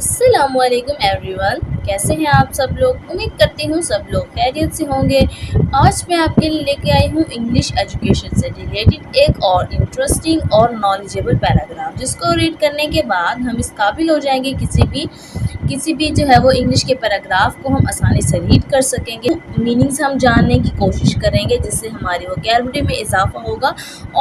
السلام علیکم every one, کیسے ہیں آپ سب لوگ؟ امید کرتی ہوں سب لوگ خیریت سے ہوں گے۔ آج میں آپ کے لیے لے کے آئی ہوں انگلش ایجوکیشن سے ریلیٹڈ ایک اور انٹرسٹنگ اور نالجیبل پیراگراف، جس کو ریڈ کرنے کے بعد ہم اس قابل ہو جائیں گے کسی بھی جو ہے وہ انگلش کے پیراگراف کو ہم آسانی سے ریڈ کر سکیں گے، میننگز ہم جاننے کی کوشش کریں گے، جس سے ہماری ووکیبلری میں اضافہ ہوگا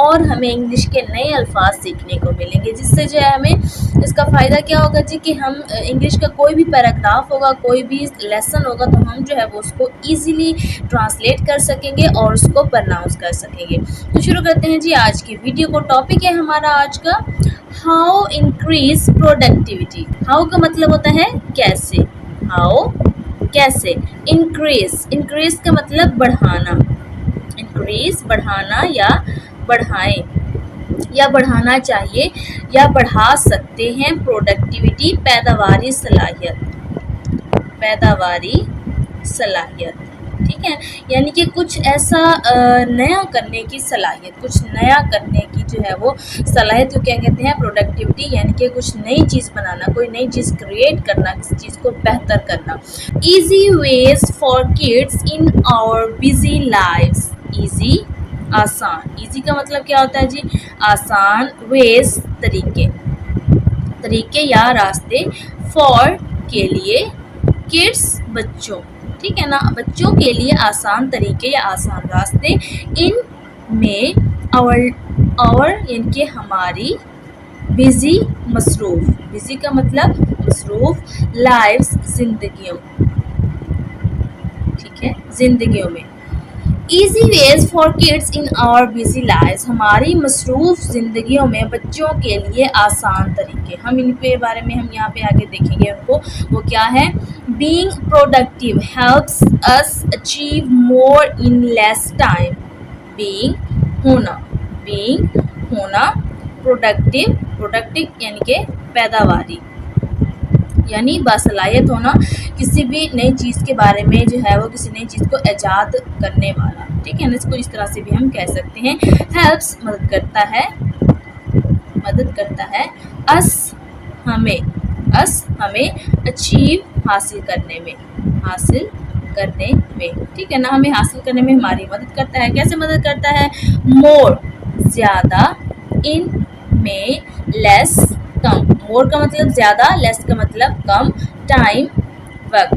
اور ہمیں انگلش کے نئے الفاظ سیکھنے کو ملیں گے، جس سے جو ہے ہمیں اس کا فائدہ کیا ہوگا کہ ہم انگلش کا کوئی بھی پیراگراف ہوگا، کوئی بھی لیسن ہوگا، تو ہم جو ہے وہ اس کو ایزیلی ٹرانسلیٹ کر سکیں گے اور اس کو پرناؤنس کر سکیں گے۔ تو شروع کرتے ہیں جی آج کی ویڈیو کو۔ ٹاپک ہے ہمارا آج کا ہاؤ انکریز پروڈکٹیوٹی۔ ہاؤ کا مطلب ہوتا ہے کیسے، ہاؤ کیسے، انکریز کا مطلب بڑھانا، انکریز بڑھانا یا بڑھائیں یا بڑھانا چاہیے یا بڑھا سکتے ہیں پروڈکٹیوٹی، پیداواری صلاحیت، ٹھیک ہے، یعنی کہ کچھ ایسا نیا کرنے کی صلاحیت، کچھ نیا کرنے کی جو ہے وہ صلاحیت کو کیا کہتے ہیں؟ پروڈکٹیوٹی، یعنی کہ کچھ نئی چیز بنانا، کوئی نئی چیز کریٹ کرنا، کسی چیز کو بہتر کرنا۔ Easy ways for kids in our busy lives, easy آسان، ایزی کا مطلب کیا ہوتا ہے جی؟ آسان، ویز طریقے یا راستے، فار کے لیے، کڈس بچوں، ٹھیک ہے نا، بچوں کے لیے آسان طریقے یا آسان راستے، ان میں اور یعنی کہ ہماری بزی مصروف، بزی کا مطلب مصروف، لائفز زندگیوں، ٹھیک ہے، زندگیوں میں۔ Easy ways for kids in our busy lives, ہماری مصروف زندگیوں میں بچوں کے لیے آسان طریقے، ہم ان کے بارے میں ہم یہاں پہ آگے دیکھیں گے ان کو، وہ کیا ہے؟ Being productive helps us achieve more in less time, being ہونا، پروڈکٹیو یعنی کہ پیداواری، یعنی باصلاحیت ہونا، کسی بھی نئی چیز کے بارے میں جو ہے وہ کسی نئی چیز کو ایجاد کرنے والا، ٹھیک ہے نا، اس کو اس طرح سے بھی ہم کہہ سکتے ہیں۔ ہیلپس مدد کرتا ہے، اس ہمیں اچیو حاصل کرنے میں، ٹھیک ہے نا، ہمیں حاصل کرنے میں ہماری مدد کرتا ہے۔ کیسے مدد کرتا ہے؟ مور زیادہ، ان میں لیس کم، مور کا مطلب زیادہ، لیس کا مطلب کم، ٹائم وقت،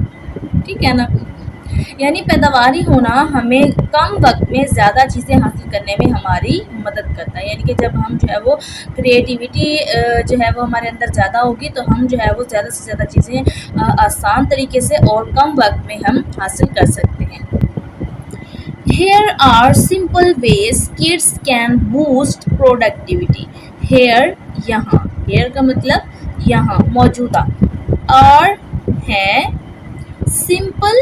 ٹھیک ہے نا، یعنی پیداواری ہونا ہمیں کم وقت میں زیادہ چیزیں حاصل کرنے میں ہماری مدد کرتا ہے، یعنی کہ جب ہم جو ہے وہ کریٹیوٹی جو ہے وہ ہمارے اندر زیادہ ہوگی تو ہم جو ہے وہ زیادہ سے زیادہ چیزیں آسان طریقے سے اور کم وقت میں ہم حاصل کر سکتے ہیں۔ Here are simple ways kids can boost productivity. Here یہاں، here کا مطلب یہاں، موجودہ، are ہے سمپل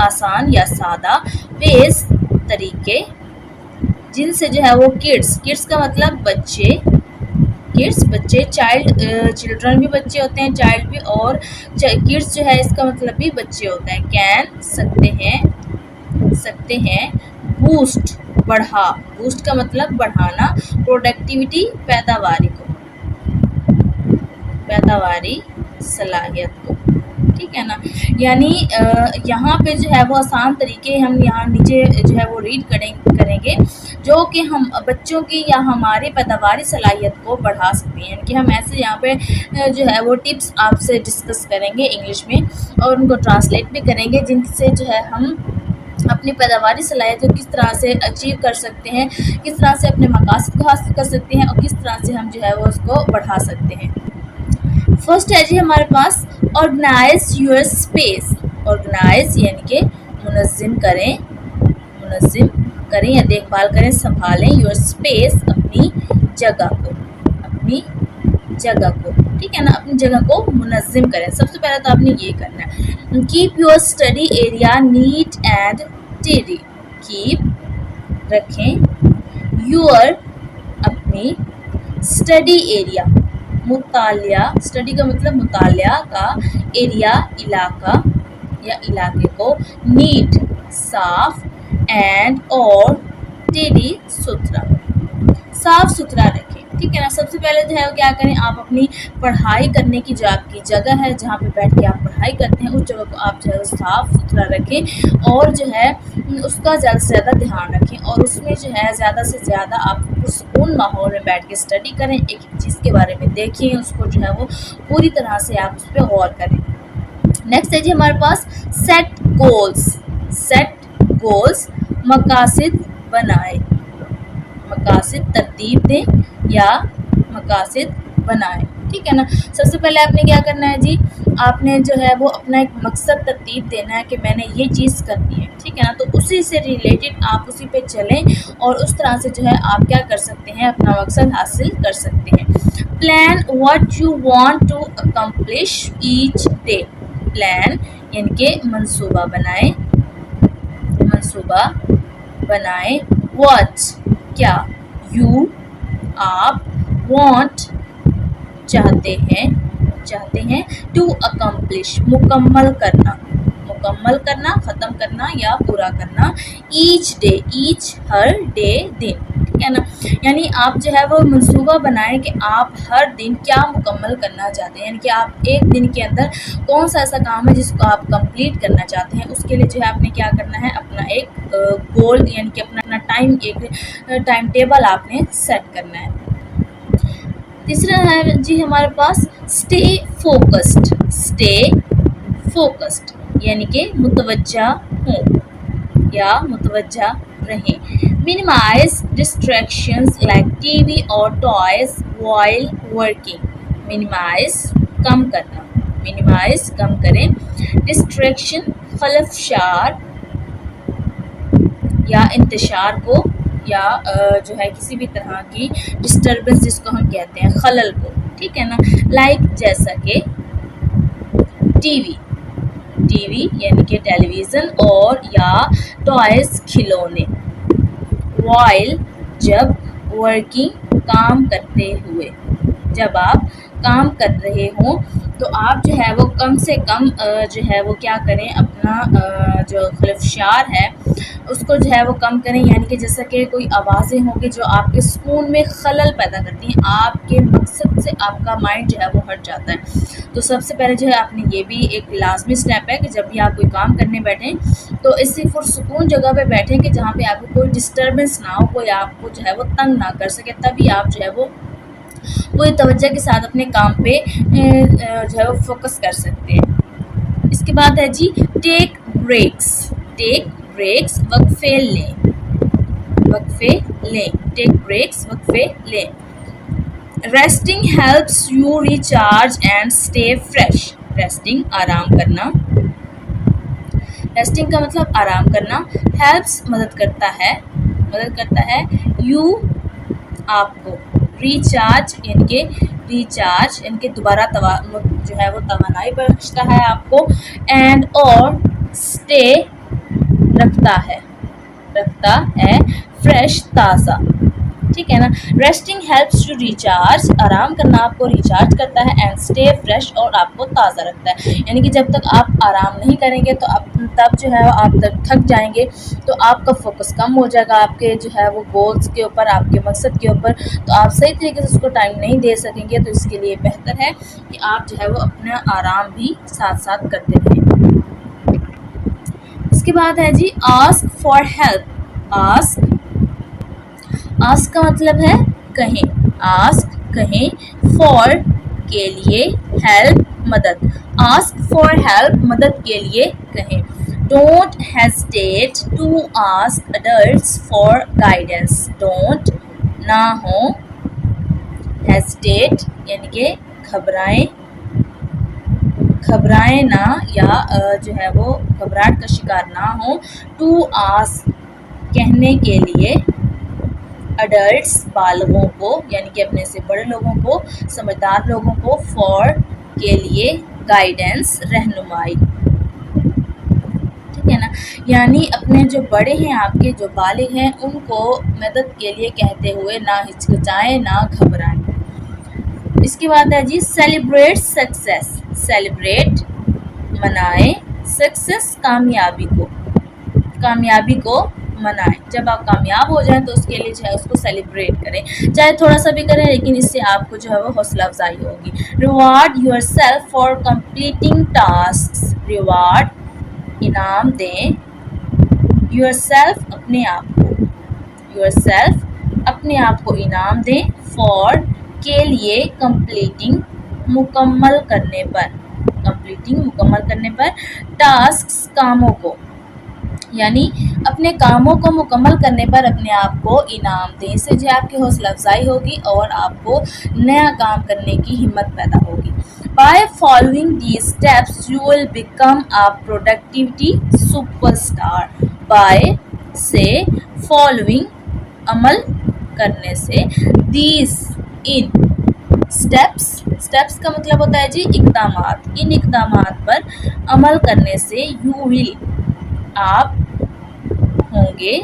آسان یا سادہ، ways طریقے، جن سے جو ہے وہ کڈس کا مطلب بچے، چلڈرن بھی بچے ہوتے ہیں، چائلڈ بھی، اور کڈس جو ہے اس کا مطلب بھی بچے ہوتا ہے۔ کین سکتے ہیں، بوسٹ کا مطلب بڑھانا، پروڈکٹیوٹی پیداواری صلاحیت کو، ٹھیک ہے نا، یعنی یہاں پہ جو ہے وہ آسان طریقے ہم یہاں نیچے جو ہے وہ ریڈ کریں گے، جو کہ ہم بچوں کی یا ہماری پیداواری صلاحیت کو بڑھا سکتے ہیں، یعنی کہ ہم ایسے یہاں پہ جو ہے وہ ٹپس آپ سے ڈسکس کریں گے انگلش میں، اور ان کو ٹرانسلیٹ بھی کریں گے، جن سے جو ہے ہم اپنی پیداواری صلاحیت کو کس طرح سے اچیو کر سکتے ہیں، کس طرح سے اپنے مقاصد کو حاصل کر سکتے ہیں، اور کس طرح سے ہم جو ہے وہ اس کو بڑھا سکتے ہیں۔ فرسٹ ہے جی ہمارے پاس آرگنائز یور اسپیس، آرگنائز یعنی کہ منظم کریں یا دیکھ بھال کریں، سنبھالیں، یور اسپیس اپنی جگہ کو، ٹھیک ہے نا، اپنی جگہ کو منظم کریں۔ سب سے پہلے تو آپ نے یہ کرنا ہے، keep your study area neat and tidy, keep رکھیں، یور اپنی، اسٹڈی ایریا مطالعہ، اسٹڈی کا مطلب مطالعہ کا، ایریا علاقہ یا علاقے کو، نیٹ صاف، اینڈ اور ٹیڈی صاف ستھرا رکھیں، ٹھیک ہے نا. سب سے پہلے جو ہے وہ کیا کریں, آپ اپنی پڑھائی کرنے کی جو آپ کی جگہ ہے جہاں پہ بیٹھ کے آپ پڑھائی کرتے ہیں اس جگہ کو آپ جو ہے وہ صاف ستھرا رکھیں اور جو ہے اس کا زیادہ سے زیادہ دھیان رکھیں اور اس میں جو ہے زیادہ سے زیادہ آپ پرسکون ماحول میں بیٹھ کے اسٹڈی کریں, ایک ایک چیز کے بارے میں دیکھیں, اس کو جو ہے وہ پوری طرح سے آپ اس پہ غور کریں. نیکسٹ ہے جی ہمارے پاس سیٹ گولز. سیٹ گولز مقاصد بنائیں, مقاصد ترتیب دیں یا مقاصد بنائیں. ٹھیک ہے نا. سب سے پہلے آپ نے کیا کرنا ہے جی, آپ نے جو ہے وہ اپنا ایک مقصد ترتیب دینا ہے کہ میں نے یہ چیز کرنی ہے. ٹھیک ہے نا. تو اسی سے ریلیٹڈ آپ اسی پہ چلیں اور اس طرح سے جو ہے آپ کیا کر سکتے ہیں, اپنا مقصد حاصل کر سکتے ہیں. Plan what you want to accomplish each day. Plan یعنی کہ منصوبہ بنائیں, منصوبہ بنائیں. واٹ کیا, یو آپ, وانٹ چاہتے ہیں, چاہتے ہیں, ٹو اکمپلش مکمل کرنا, مکمل کرنا, ختم کرنا یا پورا کرنا. Each day, H her day دن. ٹھیک ہے نا. یعنی آپ جو ہے وہ منصوبہ بنائیں کہ آپ ہر دن کیا مکمل کرنا چاہتے ہیں, یعنی کہ آپ ایک دن کے اندر کون سا ایسا کام ہے جس کو آپ کمپلیٹ کرنا چاہتے ہیں. اس کے لیے جو ہے آپ نے کیا کرنا ہے, اپنا ایک گول یعنی کہ اپنا ٹائم, ایک ٹائم ٹیبل آپ نے سیٹ کرنا ہے. تیسرا ہے جی ہمارے پاس اسٹے فوکسڈ. اسٹے فوکسڈ یعنی کہ متوجہ ہوں یا متوجہ رہیں. Minimize distractions like T V اور ٹوائز وائل ورکنگ. منیمائز کم کرنا, منیمائز کم کریں. ڈسٹریکشن خلفشار یا انتشار کو یا جو ہے کسی بھی طرح کی ڈسٹربنس جس کو ہم کہتے ہیں, خلل کو. ٹھیک ہے نا. لائک جیسا کہ ٹی وی, ٹی وی یعنی کہ ٹیلی ویژن, اور یا ٹوائز کھلونے. وائل جب, ورکنگ کام کرتے ہوئے. جب آپ کام کر رہے ہوں تو آپ جو ہے وہ کم سے کم جو ہے وہ کیا کریں, اپنا جو خلفشار ہے اس کو جو ہے وہ کم کریں. یعنی کہ جیسا کہ کوئی آوازیں ہوں گی جو آپ کے سکون میں خلل پیدا کرتی ہیں, آپ کے مقصد سے آپ کا مائنڈ جو ہے وہ ہٹ جاتا ہے. تو سب سے پہلے جو ہے آپ نے یہ بھی ایک لازمی اسٹیپ ہے کہ جب بھی آپ کوئی کام کرنے بیٹھیں تو اسی پرسکون جگہ پہ بیٹھیں کہ جہاں پہ آپ کو کوئی ڈسٹربنس نہ ہو, کوئی آپ کو جو ہے وہ تنگ نہ کر سکے, تبھی آپ جو ہے وہ پوری توجہ کے ساتھ اپنے کام پہ جو ہے وہ فوکس کر سکتے ہیں. اس کے بعد ہے جی ٹیک بریکس. ٹیک بریکس وقفے لیں, وقفے لیں. ٹیک بریکس وقفے لیں. Resting helps you recharge and stay fresh. Resting آرام کرنا, ریسٹنگ کا مطلب آرام کرنا. ہیلپس مدد کرتا ہے, مدد کرتا ہے. یو آپ کو, ریچارج یعنی کہ ریچارج یعنی کہ دوبارہ جو ہے وہ توانائی بخشتا ہے آپ کو. اینڈ اور اسٹے رکھتا ہے, رکھتا ہے فریش تازہ. ٹھیک ہے نا. ریسٹنگ ہیلپس ٹو ریچارج, آرام کرنا آپ کو ریچارج کرتا ہے. اینڈ اسٹے فریش, اور آپ کو تازہ رکھتا ہے. یعنی کہ جب تک آپ آرام نہیں کریں گے تو تب جو ہے آپ تھک جائیں گے, تو آپ کا فوکس کم ہو جائے گا آپ کے جو ہے وہ گولز کے اوپر, آپ کے مقصد کے اوپر, تو آپ صحیح طریقے سے اس کو ٹائم نہیں دے سکیں گے. تو اس کے لیے بہتر ہے کہ آپ جو ہے وہ اپنا آرام بھی ساتھ ساتھ کرتے رہیں. اس کے بعد ہے جی ask for help. Ask, ask کا مطلب ہے کہیں, آسک کہیں, فار کے لیے, ہیلپ مدد. آسک فار ہیلپ مدد کے لیے کہیں. Don't hesitate to ask adults for guidance. Don't نہ ہو, ہیزیٹیٹ یعنی کہ گھبرائیں, گھبرائیں نہ یا جو ہے وہ گھبراہٹ کا شکار نہ ہو. ٹو آسک کہنے کے لیے, اڈلٹس بالغوں کو یعنی کہ اپنے سے بڑے لوگوں کو, سمجھدار لوگوں کو, فار کے لیے, گائیڈنس رہنمائی. ٹھیک ہے نا. یعنی اپنے جو بڑے ہیں آپ کے, جو بالغ ہیں, ان کو مدد کے لیے کہتے ہوئے نہ ہچکچائیں, نہ گھبرائیں. اس کے بعد ہے جی سیلیبریٹ سکسیس. سیلیبریٹ منائیں, سکسیس کامیابی کو, کامیابی کو منائیں. جب آپ کامیاب ہو جائیں تو اس کے لیے جو ہے اس کو سیلیبریٹ کریں, چاہے تھوڑا سا بھی کریں, لیکن اس سے آپ کو جو ہے وہ حوصلہ افزائی ہوگی. Reward your self for completing task. Reward انعام دیں, یور سیلف اپنے آپ کو, یور سیلف اپنے آپ کو انعام دیں, فار کے لیے, کمپلیٹنگ مکمل کرنے پر, کمپلیٹنگ مکمل کرنے پر, ٹاسکس کاموں کو, یعنی اپنے کاموں کو مکمل کرنے پر اپنے آپ کو انعام دیں. اس سے جو آپ کی حوصلہ افزائی ہوگی اور آپ کو نیا کام کرنے کی ہمت پیدا ہوگی. By following these steps you will become a productivity superstar. By سے following عمل کرنے سے, these ان steps کا مطلب ہوتا ہے جی اقدامات, ان اقدامات پر عمل کرنے سے you will آپ ہوں گے,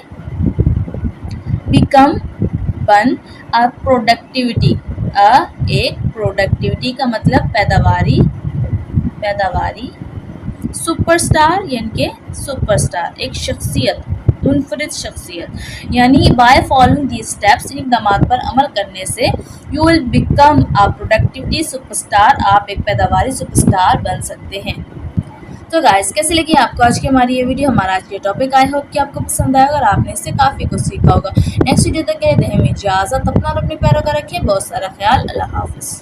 become بن, a productivity ایک پروڈکٹیوٹی کا مطلب پیداواری, سپر اسٹار یعنی کہ سپر اسٹار ایک شخصیت, منفرد شخصیت. یعنی بائی فالوئنگ دیز اسٹیپس, ان اقدامات پر عمل کرنے سے you will become a productivity superstar, آپ ایک پیداواری سپر اسٹار بن سکتے ہیں. تو گائز کیسے لگی آپ کو آج کی ہماری یہ ویڈیو, ہمارا آج کے ٹاپک, آئی ہوپ کہ آپ کو پسند آئے گا اور آپ نے اس سے کافی کچھ سیکھا ہوگا. نیکسٹ ویڈیو تک کے لیے دیں ہمیں اجازت, اپنا اور اپنے پیاروں کا رکھیں بہت سارا خیال. اللہ حافظ.